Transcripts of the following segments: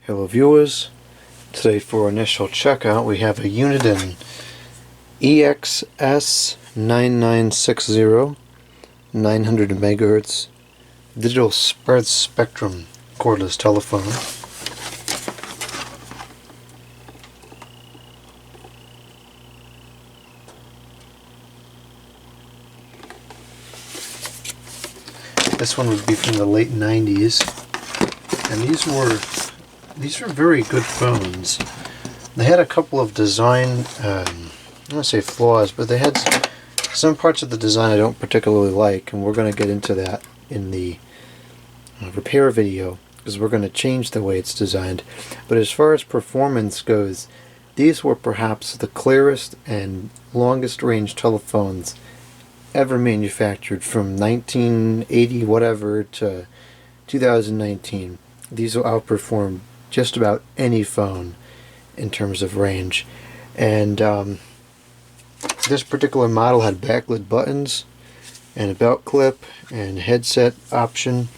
Hello viewers, today for our initial checkout we have a Uniden EXS9960 900 MHz digital spread spectrum cordless telephone. This one would be from the late 90s, and these were very good phones. They had a couple of design, I don't want to say flaws, but they had some parts of the design I don't particularly like, and we're going to get into that in the repair video, because we're going to change the way it's designed. But as far as performance goes, these were perhaps the clearest and longest range telephones ever manufactured from 1980 whatever to 2019. These will outperform just about any phone in terms of range. And this particular model had backlit buttons and a belt clip and headset option.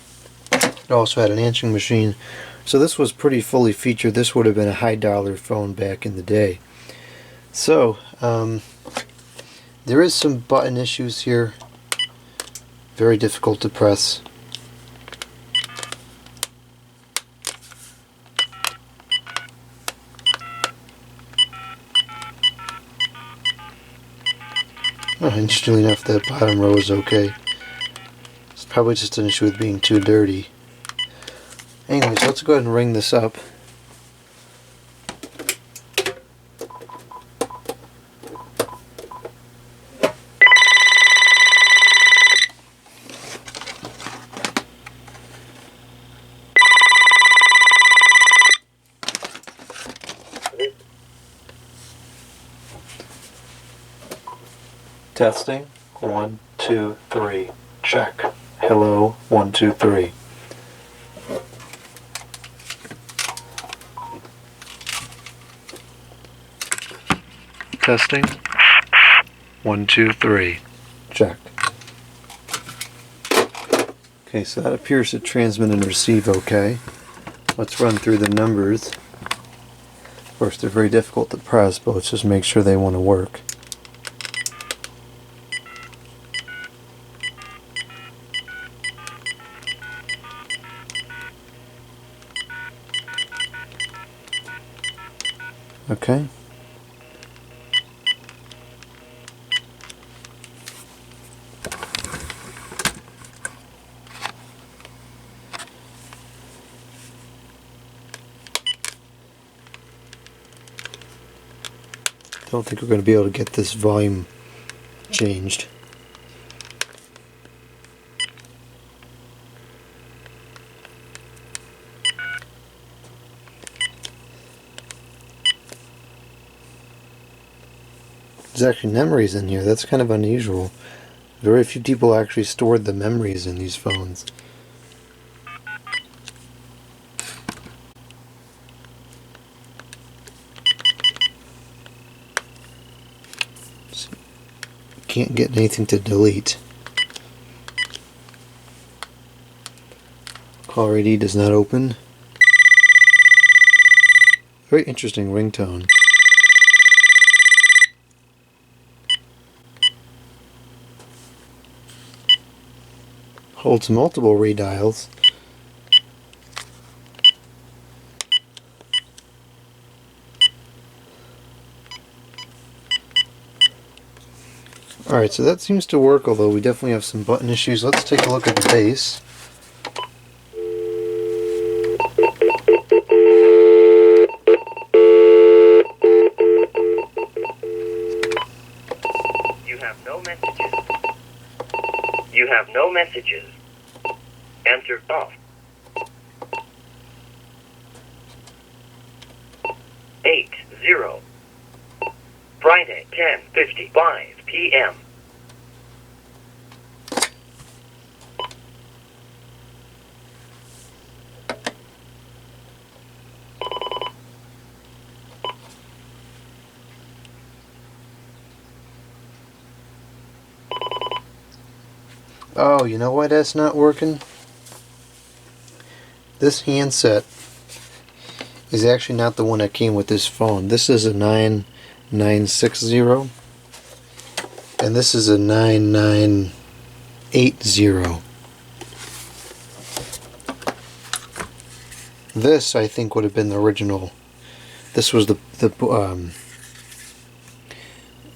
It also had an answering machine, so this was pretty fully featured. This would have been a high dollar phone back in the day. So there is some button issues here, very difficult to press. Interestingly enough, that bottom row is okay. It's probably just an issue with being too dirty. Anyways, let's go ahead and ring this up. Testing. 1, 2, 3. Check. Hello. 1, 2, 3. Testing. 1, 2, 3. Check. Okay, so that appears to transmit and receive okay. Let's run through the numbers. Of course, they're very difficult to press, but let's just make sure they want to work. Okay. Don't think we're going to be able to get this volume changed. There's actually memories in here. That's kind of unusual. Very few people actually stored the memories in these phones. Can't get anything to delete. Caller ID does not open. Very interesting ringtone. Holds multiple redials. Alright, so that seems to work, although we definitely have some button issues. Let's take a look at the base. You have no messages. You have no messages. Answer off. 80. Friday, 10:55 p.m. Oh, you know why that's not working? This handset is actually not the one that came with this phone. This is a 9960, and this is a 9980. This, I think, would have been the original. This was the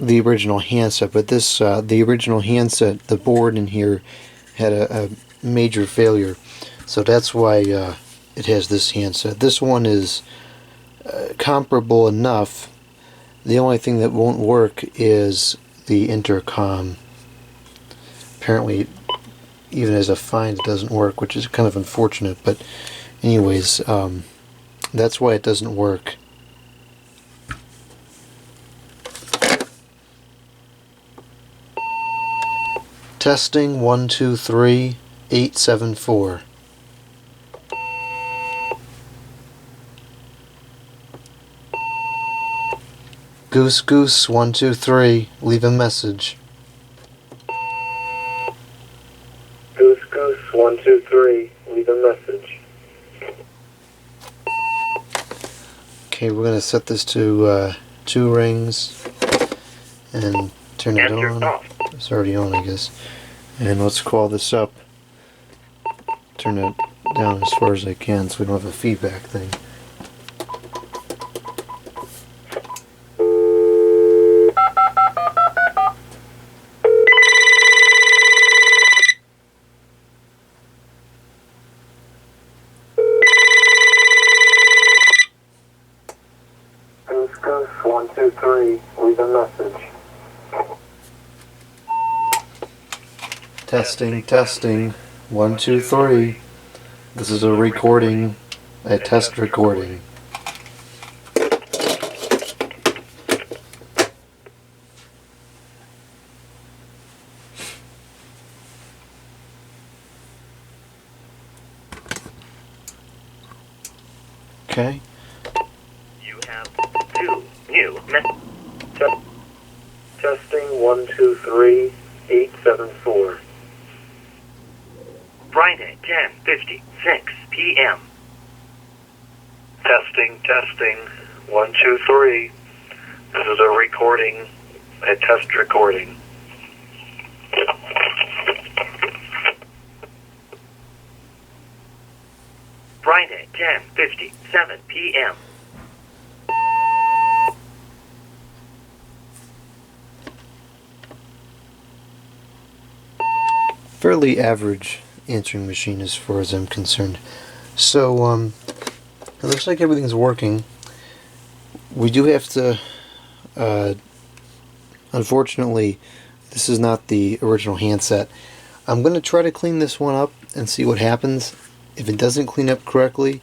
original handset, but this the original handset, the board in here had a major failure, so that's why it has this handset. This one is comparable enough. The only thing that won't work is the intercom. Apparently, even as a find, it doesn't work, which is kind of unfortunate, but anyways, that's why it doesn't work. Testing 1 2 3 874. Goose Goose 1 2 3, leave a message. Goose Goose 1 2 3, leave a message. Okay, we're going to set this to 2 rings and turn it Enter on. off. It's already on, I guess. And let's call this up. Turn it down as far as I can so we don't have a feedback thing. Goose Goose 1 2 3, leave a message. Testing, testing. 1 2 3. This is a recording, a test recording. Okay. You have 2 new messages. Testing 1 2 3 874. Friday, 10:56 p.m. Testing, testing, 1 2 3. This is a recording, a test recording. Friday, 10:57 p.m. Fairly average answering machine as far as I'm concerned. So, it looks like everything's working. We do have to, unfortunately, this is not the original handset. I'm going to try to clean this one up and see what happens. If it doesn't clean up correctly,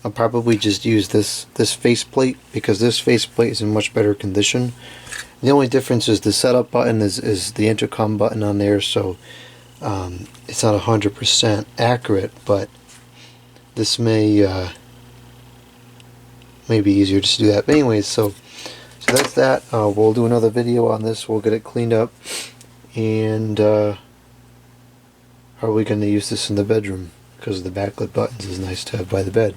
I'll probably just use this faceplate, because this faceplate is in much better condition. The only difference is the setup button is the intercom button on there, so it's not 100% accurate, but this may be easier just to do that. But anyways, so that's that. We'll do another video on this. We'll get it cleaned up, and how are we going to use this in the bedroom? Because the backlit buttons is nice to have by the bed.